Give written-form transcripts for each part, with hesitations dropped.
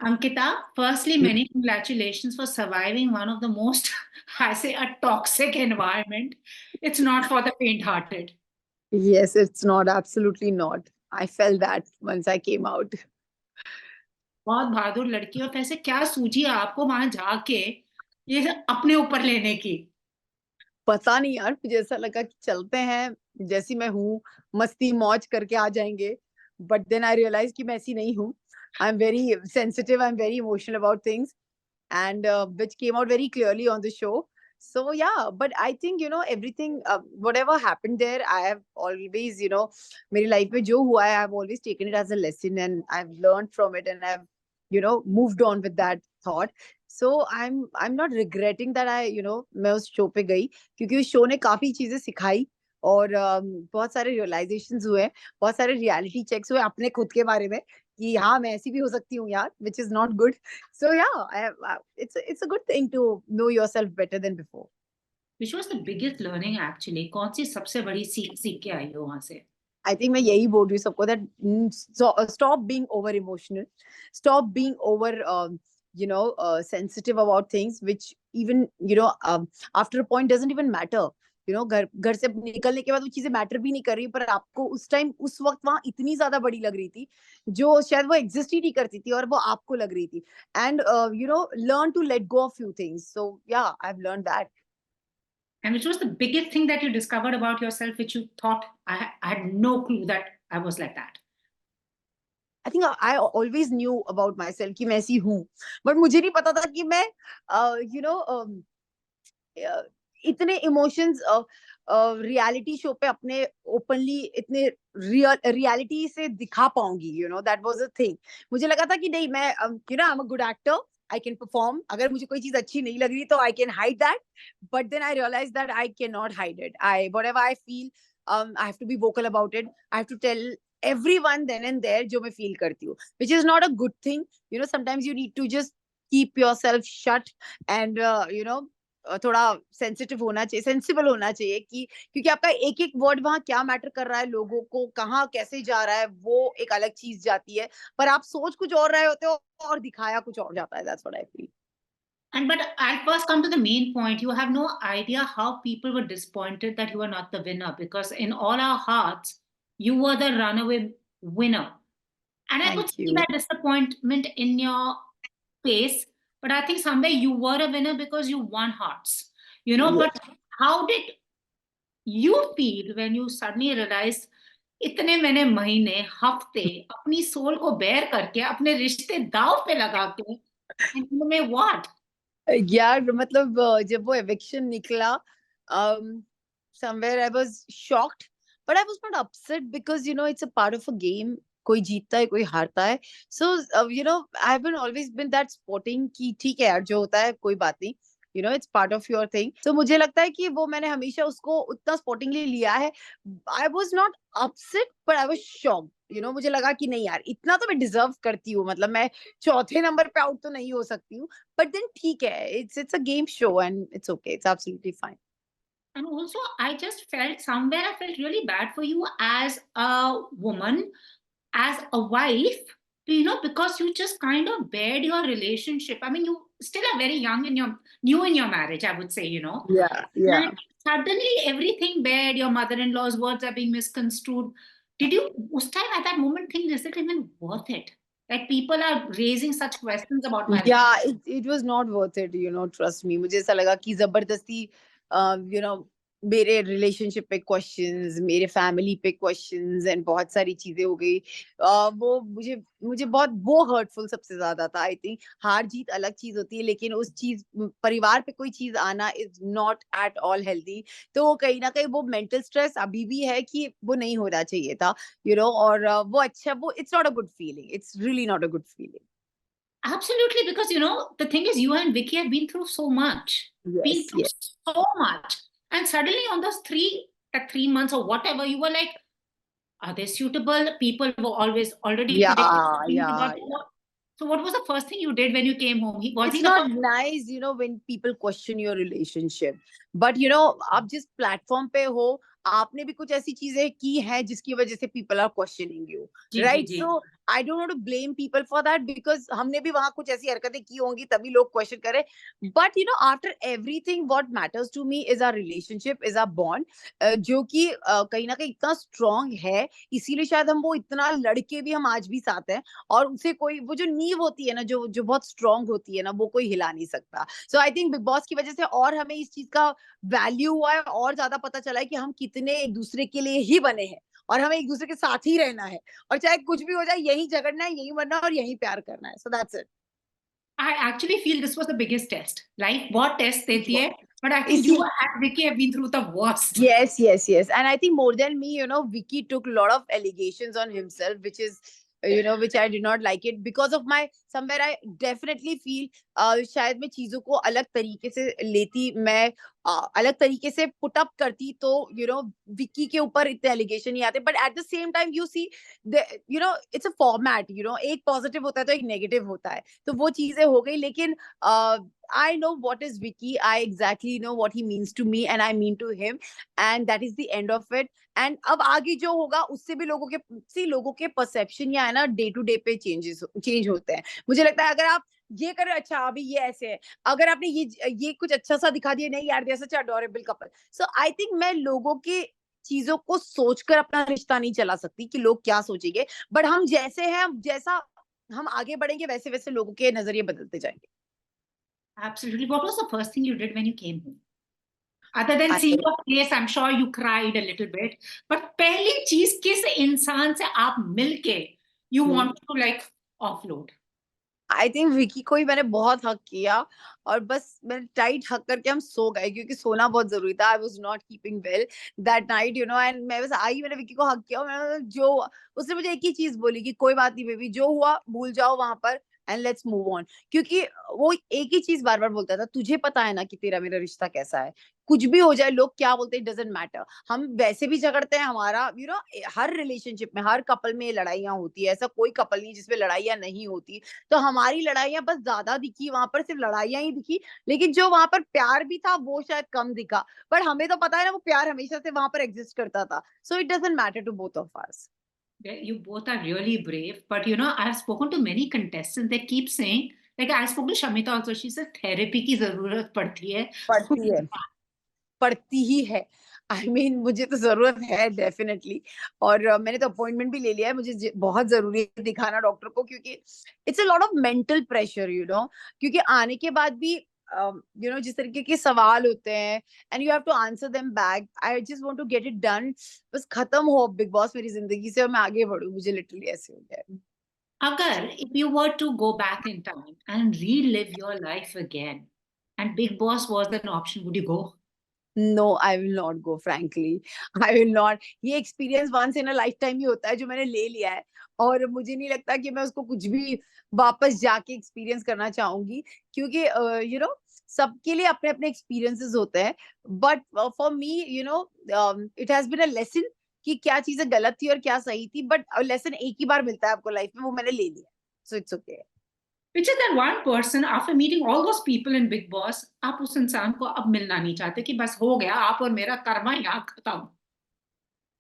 Ankita, firstly, many congratulations for surviving one of the most, I say, a toxic environment. It's not for the faint-hearted. Yes, it's not, absolutely not. I felt that once I came out. बहुत बहादुर लड़की और वैसे क्या सूझी आपको वहां जाके ये अपने ऊपर लेने की? पता नहीं यार, मुझे ऐसा लगा कि चलते हैं जैसी मैं हूँ, मस्ती मौज करके आ जाएंगे। बट देन आई रियलाइज कि मैं ऐसी नहीं हूँ। आई am very sensitive, I am very emotional about things, and which came out very clearly on the show. So yeah, but I think everything, whatever happened there, I have always, मेरी life में जो हुआ है, I've always taken it as a lesson and I've learned from it and I've moved on with that thought. So I'm not regretting that मैं उस show पे गई, क्योंकि उस शो ने काफी चीजें सिखाई और बहुत सारे रियलाइजेशंस हुए, बहुत सारे रियलिटी चेक्स हुए अपने खुद के बारे में कि हाँ मैं ऐसी भी हो सकती हूँ यार, which is not good. So yeah, it's a good thing to know yourself better than before. Which was the biggest learning actually? कौन सी सबसे बड़ी सीख सीख के आई हो वहां से? I think मैं यही बोल रही हूँ सबको that stop being over emotional, stop being over sensitive about things which even after a point doesn't even matter. घर घर से निकलने के बाद वो चीजें मैटर भी नहीं कर रही, पर आपको उस टाइम उस वक्त वहां इतनी ज्यादा बड़ी लग रही थी जो शायद वो एग्जिस्ट ही नहीं करती थी और वो आपको लग रही थी. And learn to let go of few things. So yeah I have learn that. And which was the biggest thing that you discovered about yourself, which you thought I had no clue that I was like that? I think I always knew about my self कि मैं ऐसी हूँ, but मुझे नहीं पता था कि मैं यू नो इतने इमोशंस रियलिटी शो पे अपने ओपनली इतने रियलिटी से दिखा पाऊंगी. That was a thing. मुझे लगा था कि नहीं, मैं I am a good actor, I can perform. अगर मुझे कोई चीज अच्छी नहीं लग रही तो I can hide that. But then I realise that I can not hide it. I whatever I feel, I have to be vocal about it. I have to tell everyone then and there जो मैं feel करती हूँ, which is not a good thing. Sometimes you need to just keep yourself shut and थोड़ा sensitive होना चाहिए, sensible होना चाहिए कि क्योंकि आपका एक एक वर्ड वहां क्या मैटर कर रहा है, लोगों को कहाँ कैसे जा रहा है, वो एक अलग चीज जाती है. पर आप सोच कुछ और रहे होते हो और दिखाया कुछ और जाता है. That's what I feel. And but I'll first come to the main point. You have no idea how people were disappointed that you were not the winner, because in all our hearts, you were the runaway winner. And I could thank see you. that disappointment in your face. But I think someday you were a winner because you won hearts. But how did you feel when you suddenly realized इतने मैंने महीने हफ्ते अपनी soul को बेर करके अपने रिश्ते दाव पे लगा के में व्हाट? यार मतलब जब वो eviction निकला, somewhere I was shocked, but I was not upset because it's a part of a game. कोई जीतता है, कोई हारता है. So I haven't always been that sporting कि ठीक है यार, जो होता है कोई बात नहीं. It's part of your thing. So मुझे लगता है कि वो मैंने हमेशा उसको उतना sportingly लिया है. I was not upset, but I was shocked. मुझे लगा कि नहीं यार, इतना तो मैं डिजर्व करती हूँ. मतलब मैं चौथे नंबर पे आउट तो नहीं हो सकती हूँ. But then ठीक है, it's a game show and it's okay. It's absolutely fine. And also, I just felt somewhere I felt really bad for you as a woman, as a wife, because you just kind of bared your relationship. I mean, you still are very young in your new in your marriage, I would say. Yeah, yeah. And suddenly everything bared, your mother-in-law's words are being misconstrued. Did you, us time at that moment, think, is it even worth it? Like people are raising such questions about my life. Yeah, it was not worth it, trust me. मुझे ऐसा लगा कि जबरदस्ती मेरे relationship पे questions, मेरे family पे questions and बहुत सारी चीजें हो गई. वो मुझे मुझे बहुत वो हर्टफुल सबसे ज्यादा था. आई थिंक हार जीत अलग चीज होती है, लेकिन उस चीज परिवार पे कोई चीज आना is not at all healthy. तो कहीं ना कहीं वो मेंटल स्ट्रेस अभी भी है कि वो नहीं होना चाहिए था. और वो अच्छा, वो it's not a good feeling. It's really not a good feeling. Absolutely, because the thing is, you and Vicky have been through so much, been Yes, through yes. so much, and suddenly on those 3 months or whatever, you were like, "Are they suitable?" People were always already predicting Yeah, things yeah, about. yeah. So, what was the first thing you did when you came home? Was It's he the not first? nice, when people question your relationship. But आप जिस platform पे हो, आपने भी कुछ ऐसी चीजें की हैं जिसकी वजह से people are questioning you, ji ji right? Ji. So I don't want to blame people for that because हमने भी वहां कुछ ऐसी हरकतें की होंगी तभी लोग क्वेश्चन करे. But after everything, what matters to me is our relationship, is our bond, जो कि कहीं ना कहीं इतना स्ट्रांग है, इसीलिए शायद हम वो इतना लड़के भी हम आज भी साथ हैं. और उसे कोई वो जो नींव होती है ना, जो जो बहुत स्ट्रांग होती है ना, वो कोई हिला नहीं सकता. सो आई थिंक बिग बॉस की वजह से और हमें इस चीज का वैल्यू हुआ है, और ज्यादा पता चला है कि हम कितने एक दूसरे के लिए ही बने हैं, और हमें एक दूसरे के साथ ही रहना है, और चाहे कुछ भी हो जाए यही झगड़ना है, यही मरना है और यही प्यार करना है. So that's it. I actually feel this was the biggest test. Life बहुत test देती है, but I think you इसी and Vicky have been through the worst. yes, and I think more than me, Vicky took a lot of allegations on himself, which is which I did not like it because of my somewhere. I definitely feel शायद मैं चीजों को अलग तरीके से लेती, मैं अलग तरीके से पुट अप करती, तो विक्की के ऊपर इतने एलिगेशन नहीं आते. But at the same time you see, it's a format, एक पॉजिटिव होता है तो एक नेगेटिव होता है, तो वो चीजें हो गई. लेकिन I know what is Vicky. I exactly know what he means to me and I mean to him, and that is the end of it. And अब आगे जो होगा उससे भी लोगों के परसेप्शन या है ना, डे टू डे पे चेंज होते हैं. मुझे लगता है अगर आप ये करें, अच्छा अभी ये ऐसे है, अगर आपने ये कुछ अच्छा सा दिखा दिया, नहीं यार they such adorable couple. So I think मैं लोगों के चीजों को सोचकर अपना रिश्ता नहीं चला सकती कि लोग क्या सोचेंगे. बट हम जैसे हैं, जैसा हम आगे बढ़ेंगे, वैसे वैसे लोगों के नजरिए बदलते जाएंगे. Absolutely. What was the first thing you did when you came home? Other than I seeing your face, I'm sure you cried a little bit. But पहली चीज किस इंसान से आप मिलके you wanted to like offload? I think Vicky को ही मैंने बहुत हक किया, और बस मैंने टाइट हक करके हम सो गए, क्योंकि सोना बहुत जरूरी था. I was not keeping well that night, and मैं बस आई, मैंने विकी को हक किया, और मैंने जो उसने मुझे एक ही चीज बोली कि कोई बात नहीं बेबी, जो हुआ भूल जाओ वहां पर, एंड लेट्स मूव ऑन. क्योंकि वो एक ही चीज बार बार बोलता था, तुझे पता है ना कि तेरा मेरा रिश्ता कैसा है, कुछ भी हो जाए, लोग क्या बोलते हैं डजंट मैटर. हम वैसे भी झगड़ते हैं, हमारा हर रिलेशनशिप में, हर कपल में लड़ाइयाँ होती है, ऐसा कोई कपल नहीं जिसमें लड़ाइयाँ नहीं होती. तो हमारी लड़ाइयाँ बस ज्यादा दिखी वहां पर, सिर्फ लड़ाइयाँ ही दिखी, लेकिन जो वहां पर प्यार भी था वो शायद कम दिखा. पर हमें तो पता है ना, वो प्यार हमेशा से वहां पर एग्जिस्ट करता था. So it doesn't matter to both of us. You both are really brave, but I've spoken to many contestants. They keep saying, like I spoke to Shamita also. She said therapy की जरूरत पड़ती है. पड़ती है, पड़ती ही है. I mean मुझे तो जरूरत है डेफिनेटली, और मैंने तो अपॉइंटमेंट भी ले लिया है. मुझे बहुत जरूरी है दिखाना डॉक्टर को, क्योंकि it's a lot of mental pressure, क्योंकि आने के बाद भी जिस तरीके के सवाल होते हैं, and you have to answer them back. I just want to get it done, बस खत्म हो बिग बॉस मेरी जिंदगी से, और मैं आगे बढ़ूं. मुझे लिटरली ऐसे हो गया है. अगर if you were to go back in time and relive your life again, and Big Boss was an option, would you go? No, I will not go, frankly. I will not. ये experience once in a lifetime ही होता है जो मैंने ले लिया है, और मुझे नहीं लगता कि मैं उसको कुछ भी वापस जाके एक्सपीरियंस करना चाहूंगी, क्योंकि सबके लिए अपने अपने एक्सपीरियंसेस होते हैं. But for me it has been a lesson कि क्या चीजें गलत थी और क्या सही थी. बट लेसन एक ही बार मिलता है आपको लाइफ में, वो मैंने ले लिया. So it's okay. Which is that one person after meeting all those people in Big Boss, आप उस इंसान को अब मिलना नहीं चाहते कि बस हो गया, आप और मेरा कर्मा यहाँ खत्म?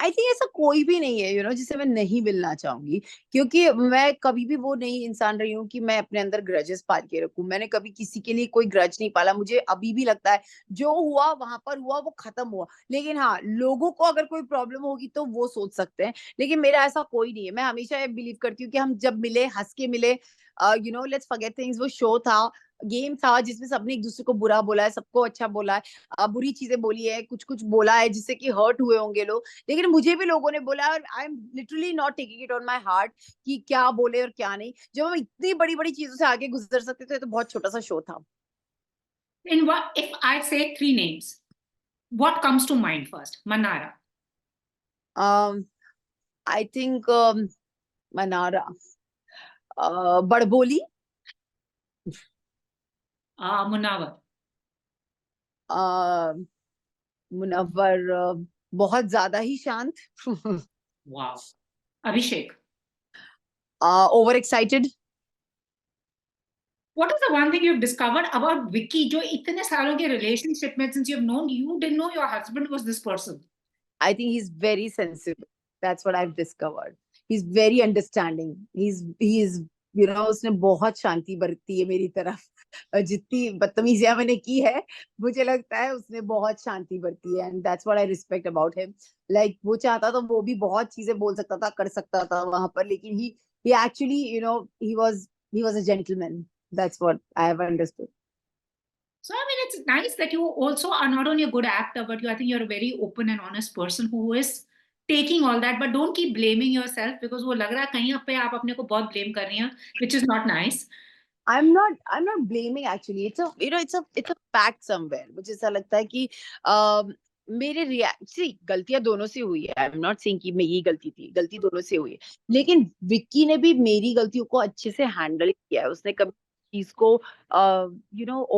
आई थिंक ऐसा कोई भी नहीं है जिसे मैं नहीं मिलना चाहूंगी, क्योंकि मैं कभी भी वो नहीं इंसान रही हूँ कि मैं अपने अंदर ग्रजेस पाल के रखूं. मैंने कभी किसी के लिए कोई ग्रज नहीं पाला. मुझे अभी भी लगता है जो हुआ वहां पर हुआ, वो खत्म हुआ. लेकिन हाँ, लोगों को अगर कोई प्रॉब्लम होगी तो वो सोच सकते हैं, लेकिन मेरा ऐसा कोई नहीं है. मैं हमेशा ये बिलीव करती हूँ कि हम जब मिले, हंस के मिले, लेट्स फॉरगेट थिंग्स. वो शो था, गेम था, जिसमें सबने एक दूसरे को बुरा बोला है, सबको अच्छा बोला है, बुरी चीजें बोली है, कुछ कुछ बोला है जिससे कि हर्ट हुए होंगे लोग. लेकिन मुझे भी लोगों ने बोला, और I am literally not taking it on my heart कि क्या बोले और क्या नहीं. जब हम इतनी बड़ी बड़ी चीजों से आगे गुजर सकते थे, तो बहुत छोटा सा शो था. In what, if I say three names, what comes to mind first? Manara, I think Manara, बड़बोली, Munawar, मुनव्वर, बहुत ज्यादा ही शांत, wow, Abhishek. Over excited. What is the one thing you've discovered about Vicky जो इतने सालों के relationship में, since you've known, you didn't know your husband was this person? I think he's very sensitive. That's what I've discovered. he's very understanding. He is उसने बहुत शांति बरती है मेरी तरफ। जितनी बदतमीजियां मैंने की है, मुझे लगता है उसने बहुत शांति बरती है, and that's what I respect about him. Like वो चाहता तो वो भी बहुत चीजें बोल सकता था, कर सकता था वहां पर, लेकिन he actually, he was a gentleman. That's what I have understood. So I mean, it's nice that you also are not only a good actor, but I think you're a very open and honest person who is taking all that. But don't keep blaming yourself, because वो लग रहा है कहीं पे आप अपने को बहुत blame कर रही हैं, which is not nice. I'm not blaming actually. It's a fact somewhere. मुझे ऐसा लगता है कि मेरे गलतियां दोनों से हुई है। आई एम नॉट सेइंग कि मेरी गलती थी, गलती दोनों से हुई है। लेकिन विक्की ने भी मेरी गलतियों को अच्छे से हैंडल किया है। उसने कभी चीज को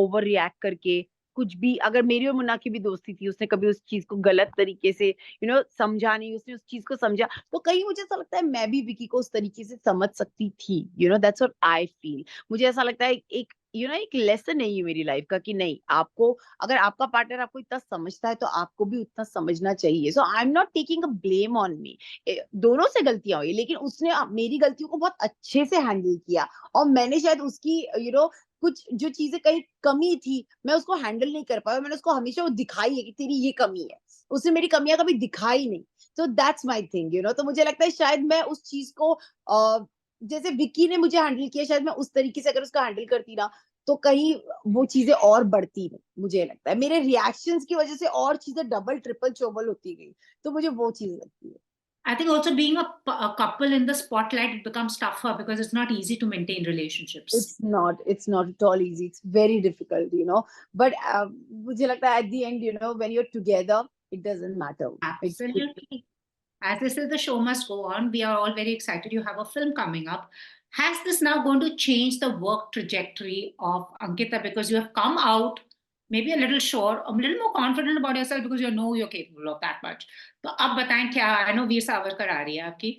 ओवर रिएक्ट करके कुछ भी, अगर मेरी और मुन्ना की भी दोस्ती थी, उसने कभी उस चीज को गलत तरीके से समझा नहीं, उसने उस चीज को समझा। तो कहीं मुझे ऐसा लगता है मैं भी विक्की को उस तरीके से समझ सकती थी। That's what I feel. मुझे ऐसा लगता है एक एक लेसन है ये मेरी लाइफ का, कि नहीं, आपको अगर आपका पार्टनर आपको इतना समझता है तो आपको भी उतना समझना चाहिए। So I am not taking a blame on me. दोनों से गलतियां हुई, लेकिन उसने मेरी गलतियों को बहुत अच्छे से हैंडल किया, और मैंने शायद उसकी कुछ जो चीजें कहीं कमी थी, मैं उसको हैंडल नहीं कर पाया। मैंने उसको हमेशा वो दिखाई है कि तेरी ये कमी है, उसने मेरी कमियां कभी दिखाई नहीं। तो दैट्स माई थिंग। तो मुझे लगता है शायद मैं उस चीज को जैसे विक्की ने मुझे हैंडल किया, शायद मैं उस तरीके से अगर उसका हैंडल करती ना, तो कहीं वो चीजें और बढ़ती नहीं। मुझे लगता है मेरे रिएक्शंस की वजह से और चीजें डबल ट्रिपल चोबल होती गई, तो मुझे वो चीज लगती है। I think also being a couple in the spotlight, it becomes tougher because it's not easy to maintain relationships. It's not at all easy. It's very difficult. But मुझे लगता है at the end, when you're together, it doesn't matter. Absolutely. As this is the show must go on, we are all very excited. You have a film coming up. Has this now going to change the work trajectory of Ankita, because you have come out maybe a little sure, a little more confident about yourself because you know you're capable of that much? तो अब बताएं क्या, I know Veer Savarkar आ रही है आपकी.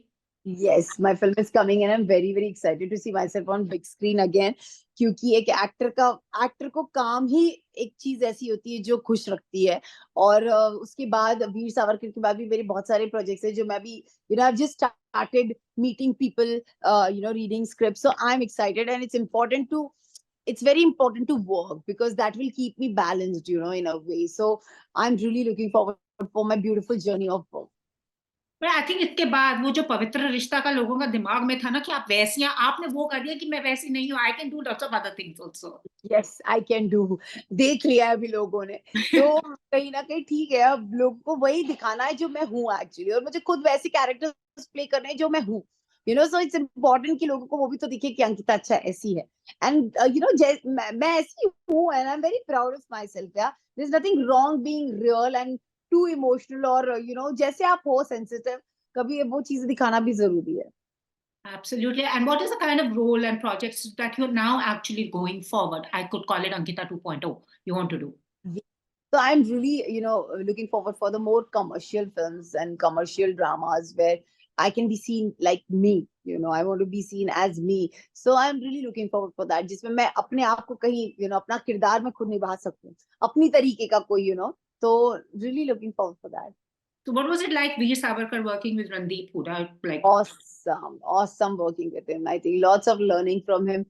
Yes, my film is coming and I'm very very excited to see myself on big screen again. क्योंकि एक actor को काम ही एक चीज ऐसी होती है जो खुश रखती है। और उसके बाद वीर सावरकर के बाद भी मेरे बहुत सारे प्रोजेक्ट्स हैं जो मैं भी I've just started meeting people, reading scripts. So I'm excited, and it's very important to work, because that will keep me balanced, in a way. So I'm really looking forward for my beautiful journey of work. पर I think इसके बाद वो जो पवित्र रिश्ता का लोगों का दिमाग में था ना कि आप वैसी हैं, आपने वो कर दिया कि मैं वैसी नहीं हूँ, I can do lots of other things also. Yes, I can do. देख लिया है अभी लोगों ने, तो कहीं ना कहीं ठीक है, अब लोगों को वही दिखाना है जो मैं हूँ एक्चुअली, और मुझे खुद वैसे कैरेक्टर्स प्ले करने हैं जो मैं हूँ। सो इट्स इम्पोर्टेंट कि लोगों को वो भी तो दिखे कि अंकिता अच्छा ऐसी है। एंड मैं ऐसी हूँ, and I am very proud of myself. Yeah there is nothing wrong being real and too emotional, और जैसे आप हो सेंसिटिव, कभी वो चीजें दिखाना भी जरूरी है। Absolutely. And what is the kind of role and projects that you're now actually going forward? I could call it Ankita 2.0. You want to do? So I'm really, looking forward for the more commercial films and commercial dramas where I can be seen like me. I want to be seen as me. So I'm really looking forward for that, जिसमें मैं अपने आप को कहीं, अपना किरदार में खुद निभा सकूं, अपनी तरीके का कोई, तो really looking forward for that. So what was it like, Veer Savarkar, working with Randeep Hooda? Like, awesome working with him. I think lots of learning from him.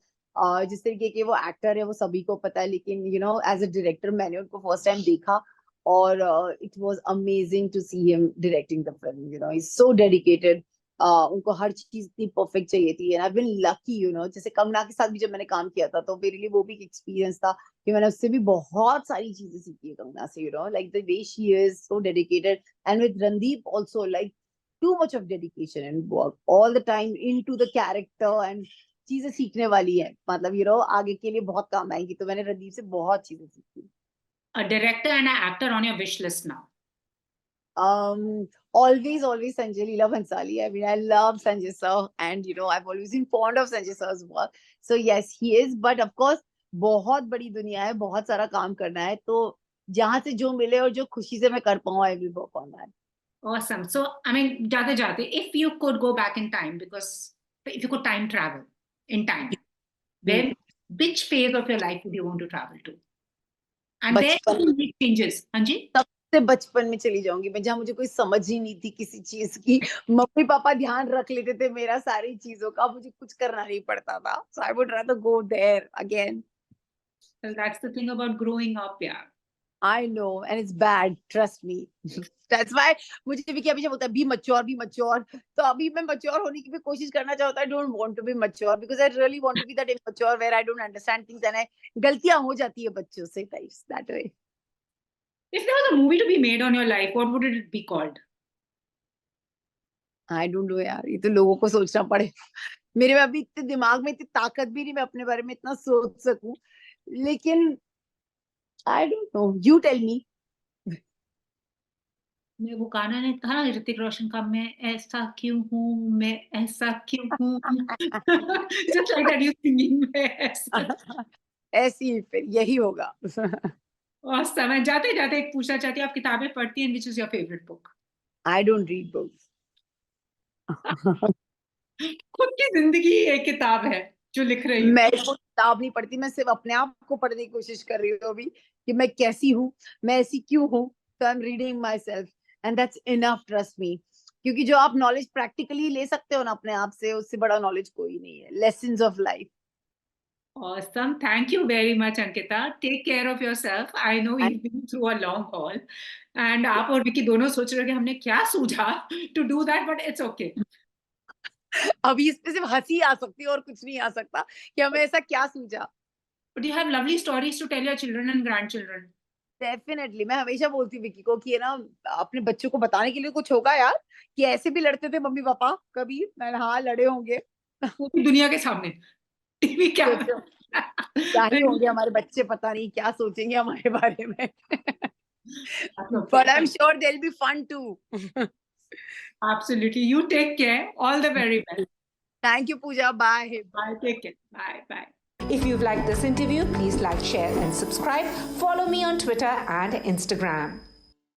जिस तरीके के वो एक्टर है वो सभी को पता है, लेकिन एज अ डायरेक्टर मैंने उनको फर्स्ट टाइम देखा, और it was amazing to see him directing the film. He is so dedicated. उनको हर चीज इतनी परफेक्ट चाहिए थी, एंड आई बीन लकी। जैसे कंगना के साथ भी जब मैंने काम किया था, तो मेरे लिए वो भी एक एक्सपीरियंस था कि मैंने उससे भी बहुत सारी चीजें सीखी है, कंगना से। Like the way she is so dedicated, and with Randeep also, like too much of dedication and work all the time into the character, and चीजें सीखने वाली है, मतलब आगे के लिए बहुत काम आएंगी। तो मैंने रणदीप से बहुत चीजें सीखी। a director and an actor on your wish list now? Always Sanjay Leela Bhansali. I mean, I love Sanjay sir, and I've always been fond of Sanjay sir's work. So yes, he is, but of course बहुत बड़ी दुनिया है, बहुत सारा काम करना है, तो जहां से जो मिले और जो खुशी से मैं कर पाऊँ, I will work on that. Awesome. So, I mean, jate, if you could go back in time, because if you could time travel in time, then which phase of your life would you want to travel to? And there बचपन you make changes. Hanji? से बचपन में चली जाऊंगी मैं, जहाँ मुझे कोई समझ ही नहीं थी किसी चीज की। मम्मी पापा ध्यान रख लेते थे मेरा सारी चीजों का, मुझे कुछ करना नहीं पड़ता था। So I would rather go there again. Well, that's the thing about growing up, yeah. I know, and it's bad, trust me. That's why मुझे भी क्या हमेशा बोलता है बी मच्योर। तो अभी मैं मच्योर होने की भी कोशिश करना चाहता, I don't want to be mature because I really want to be that immature where I don't understand things and गलतियां हो जाती है बच्चों से, types that way. If there was a movie to be made on your life, what would it be called? I don't know यार, ये तो लोगों को सोचना पड़ेगा। मेरे में अभी इतने दिमाग में इतनी ताकत भी नहीं मैं अपने बारे में इतना सोच सकूं, लेकिन I don't know, you tell me. मैं वो गाना नहीं था ना ऋतिक रोशन का, मैं ऐसा क्यों हूँ, मैं ऐसा क्यों हूँ। Just like that you singing, मैं ऐसा। ऐसी ही फिर यही होगा। और समय जाते जाते एक पूछना चाहती हूँ, आप किताबें पढ़ती हैं, which is your favorite book? I don't read books. खुद की जिंदगी एक किताब है जो लिख रही हूँ। मैं कोई किताब नहीं पढ़ती, मैं सिर्फ अपने आप को पढ़ने की कोशिश कर रही हूँ अभी कि मैं कैसी हूँ, मैं ऐसी क्यों हूँ। तो I am reading my self and that's enough, trust me. क्योंकि जो आप नॉलेज प्रैक्टिकली ले सकते हो ना अपने आप से, उससे बड़ा नॉलेज कोई नहीं है। Lessons of life. Awesome. Thank you very much, Ankita. Take care of yourself. I know you've been through a long haul. And आप और विकी दोनों सोच रहे हो कि हमने क्या सूझा to do that, but it's okay. अभी इस पे सिर्फ हंसी आ सकती है और कुछ नहीं आ सकता कि हमें ऐसा क्या सूझा। But you have lovely stories to tell your children and grandchildren. Definitely, मैं हमेशा बोलती हूँ विकी को कि ना अपने बच्चों को बताने के लिए कुछ होगा यार, कि ऐसे भी लड़ते थे मम्मी पापा कभी। मैं हाँ, लड़े होंगे। पूरी दुनिया के सामने टीवी क्या सोचो क्या ही होंगे हमारे बच्चे, पता नहीं क्या सोचेंगे हमारे बारे में। But I'm sure they'll be fun too. Absolutely. You take care. All the very best. Thank you, Pooja. Bye. Bye. Take care. Bye. Bye. If you've liked this interview, please like, share, and subscribe. Follow me on Twitter and Instagram.